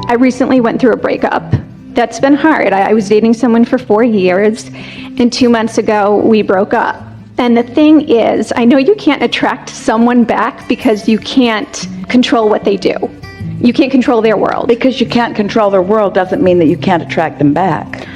I recently went through a breakup. That's been hard. I was dating someone for 4 years, and 2 months ago, we broke up. And the thing is, I know you can't attract someone back because you can't control what they do. You can't control their world. Because you can't control their world doesn't mean that you can't attract them back.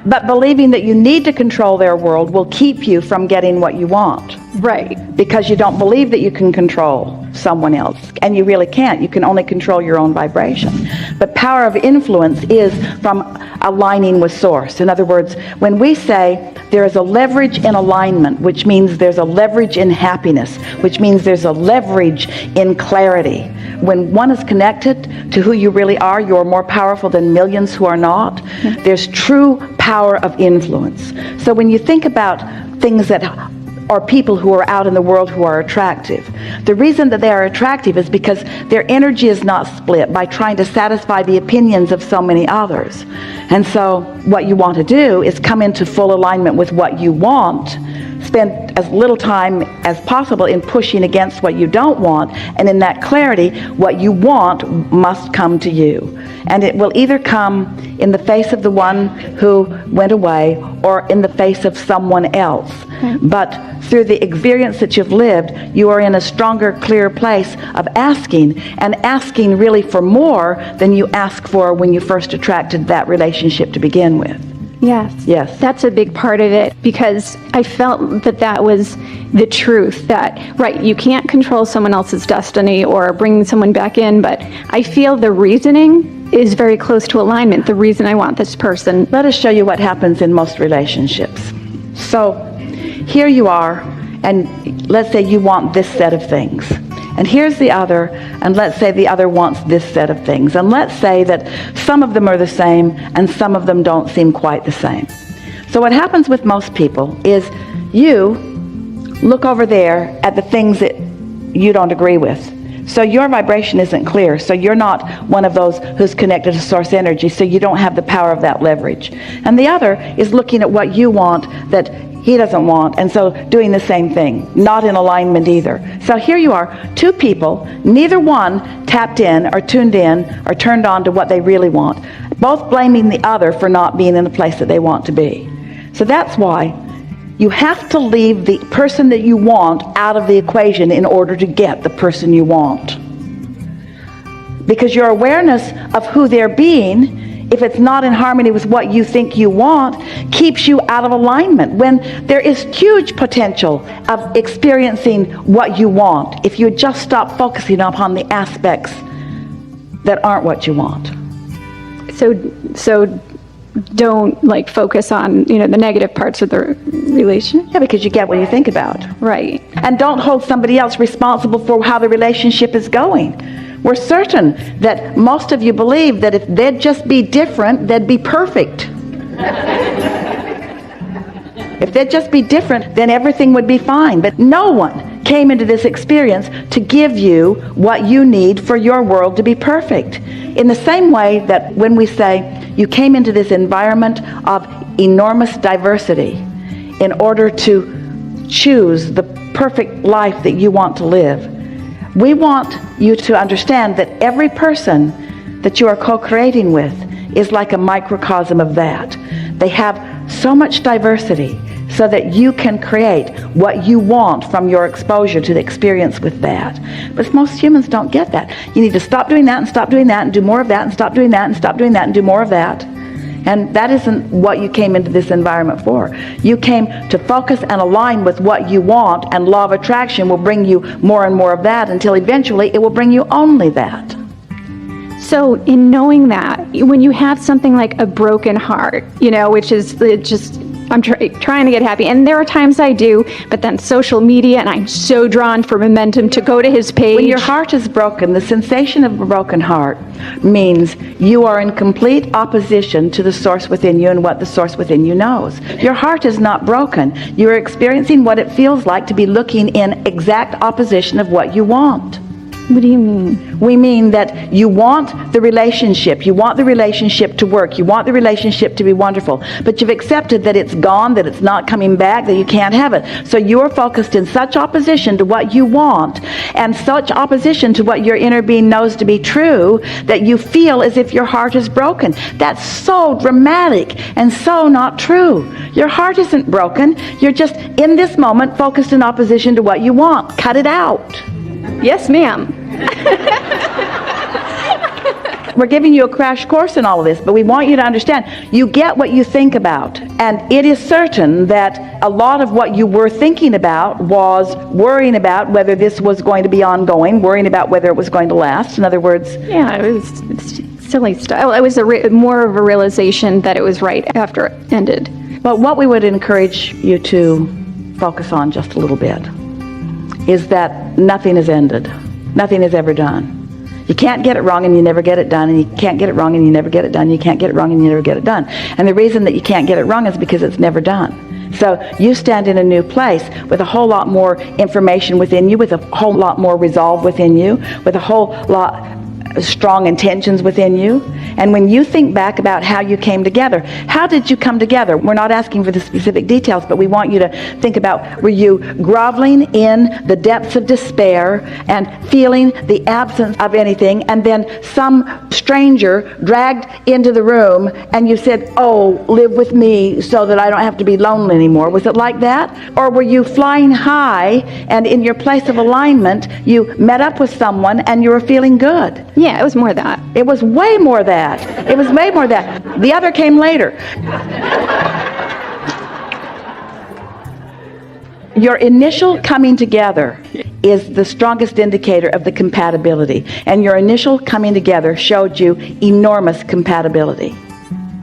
But believing that you need to control their world will keep you from getting what you want. Right. Because you don't believe that you can control someone else. And you really can't. You can only control your own vibration. But power of influence is from aligning with source. In other words, when we say there is a leverage in alignment, which means there's a leverage in happiness, which means there's a leverage in clarity. When one is connected to who you really are, you're more powerful than millions who are not. There's true power of influence. So when you think about things that or people who are out in the world who are attractive, the reason that they are attractive is because their energy is not split by trying to satisfy the opinions of so many others. And so what you want to do is come into full alignment with what you want, spend as little time as possible in pushing against what you don't want, and in that clarity, what you want must come to you. And it will either come in the face of the one who went away or in the face of someone else. But through the experience that you've lived, you are in a stronger, clearer place of asking, and asking really for more than you asked for when you first attracted that relationship to begin with. Yes. Yes. That's a big part of it, because I felt that that was the truth, that, right, you can't control someone else's destiny or bring someone back in, but I feel the reasoning is very close to alignment, the reason I want this person. Let us show you what happens in most relationships. So here you are, and let's say you want this set of things. And here's the other, and let's say the other wants this set of things. And let's say that some of them are the same and some of them don't seem quite the same. So what happens with most people is you look over there at the things that you don't agree with. So your vibration isn't clear. So you're not one of those who's connected to source energy, so you don't have the power of that leverage. And the other is looking at what you want that he doesn't want, and so doing the same thing, not in alignment either. So here you are, two people, neither one tapped in or tuned in or turned on to what they really want, both blaming the other for not being in the place that they want to be. So that's why you have to leave the person that you want out of the equation in order to get the person you want. Because your awareness of who they're being, if it's not in harmony with what you think you want, keeps you out of alignment, when there is huge potential of experiencing what you want if you just stop focusing upon the aspects that aren't what you want. So don't focus on the negative parts of the relationship. Yeah, because you get what you think about. Right. And don't hold somebody else responsible for how the relationship is going. We're certain that most of you believe that if they'd just be different, they'd be perfect. If they'd just be different, then everything would be fine. But no one came into this experience to give you what you need for your world to be perfect. In the same way that when we say you came into this environment of enormous diversity in order to choose the perfect life that you want to live, we want you to understand that every person that you are co-creating with is like a microcosm of that. They have so much diversity so that you can create what you want from your exposure to the experience with that. But most humans don't get that. You need to stop doing that and stop doing that and do more of that and stop doing that and stop doing that and do more of that. And that isn't what you came into this environment for. You came to focus and align with what you want, and law of attraction will bring you more and more of that until eventually it will bring you only that. So in knowing that, when you have something like a broken heart, which is just, I'm trying to get happy, and there are times I do, but then social media, and I'm so drawn for momentum to go to his page. When your heart is broken, the sensation of a broken heart means you are in complete opposition to the source within you and what the source within you knows. Your heart is not broken. You are experiencing what it feels like to be looking in exact opposition of what you want. What do you mean? We mean that you want the relationship. You want the relationship to work. You want the relationship to be wonderful. But you've accepted that it's gone, that it's not coming back, that you can't have it. So you're focused in such opposition to what you want and such opposition to what your inner being knows to be true that you feel as if your heart is broken. That's so dramatic and so not true. Your heart isn't broken. You're just in this moment focused in opposition to what you want. Cut it out. Yes, ma'am. We're giving you a crash course in all of this, but we want you to understand, you get what you think about. And it is certain that a lot of what you were thinking about was worrying about whether this was going to be ongoing, worrying about whether it was going to last. In other words... Yeah, it was silly stuff. It was more of a realization that it was right after it ended. But what we would encourage you to focus on just a little bit is that nothing is ended. Nothing is ever done. You can't get it wrong and you never get it done, and you can't get it wrong and you never get it done. You can't get it wrong and you never get it done. And the reason that you can't get it wrong is because it's never done. So you stand in a new place with a whole lot more information within you, with a whole lot more resolve within you, with a whole lot strong intentions within you. And when you think back about how you came together, how did you come together? We're not asking for the specific details, but we want you to think about, were you groveling in the depths of despair and feeling the absence of anything, and then some stranger dragged into the room and you said, oh, live with me so that I don't have to be lonely anymore? Was it like that? Or were you flying high and in your place of alignment you met up with someone and you were feeling good? Yeah, it was more that. It was way more that. It was way more that. The other came later. Your initial coming together is the strongest indicator of the compatibility. And your initial coming together showed you enormous compatibility.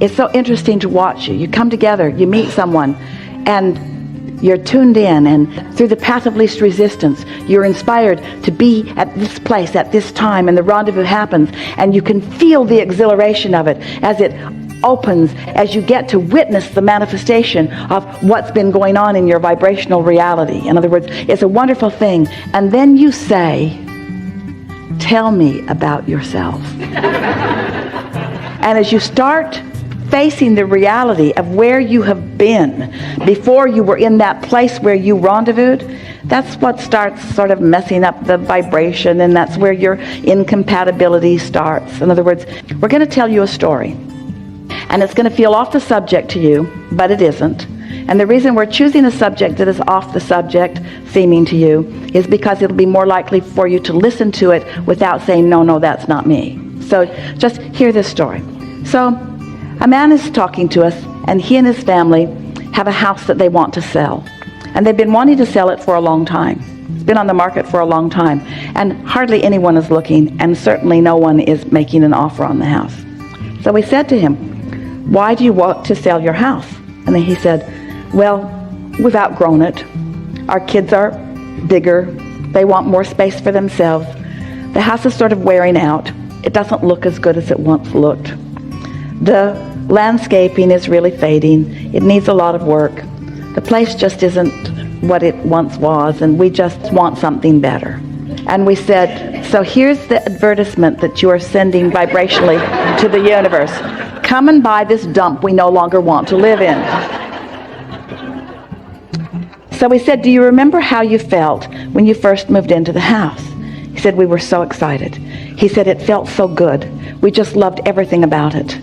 It's so interesting to watch you. You come together, you meet someone, and you're tuned in, and through the path of least resistance, you're inspired to be at this place at this time, and the rendezvous happens, and you can feel the exhilaration of it as it opens, as you get to witness the manifestation of what's been going on in your vibrational reality. In other words, it's a wonderful thing. And then you say, tell me about yourself. And as you start facing the reality of where you have been before you were in that place where you rendezvoused, that's what starts sort of messing up the vibration, and that's where your incompatibility starts. In other words, we're going to tell you a story, and it's going to feel off the subject to you, but it isn't. And the reason we're choosing a subject that is off the subject seeming to you is because it'll be more likely for you to listen to it without saying, no, that's not me. So just hear this story. So a man is talking to us, and he and his family have a house that they want to sell. And they've been wanting to sell it for a long time. It's been on the market for a long time. And hardly anyone is looking, and certainly no one is making an offer on the house. So we said to him, why do you want to sell your house? And then he said, well, we've outgrown it. Our kids are bigger. They want more space for themselves. The house is sort of wearing out. It doesn't look as good as it once looked. The landscaping is really fading. It needs a lot of work. The place just isn't what it once was, and we just want something better. And we said, so here's the advertisement that you are sending vibrationally to the universe. Come and buy this dump we no longer want to live in. So we said, do you remember how you felt when you first moved into the house? He said, we were so excited. He said, it felt so good. We just loved everything about it.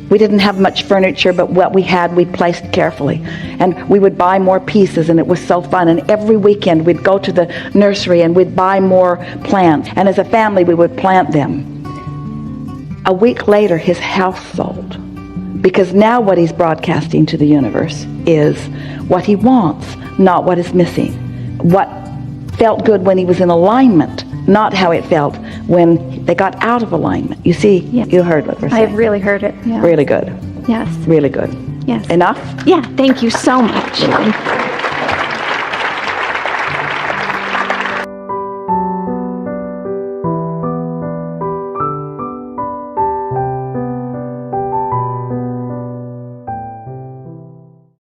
We didn't have much furniture, but what we had, we placed carefully. And we would buy more pieces, and it was so fun. And every weekend, we'd go to the nursery, and we'd buy more plants. And as a family, we would plant them. A week later, his house sold. Because now what he's broadcasting to the universe is what he wants, not what is missing. What felt good when he was in alignment, not how it felt when they got out of alignment. You see, Yes. You heard what we're saying. I've really heard it. Yeah. Really good. Yes. Really good. Yes. Enough? Yeah, thank you so much.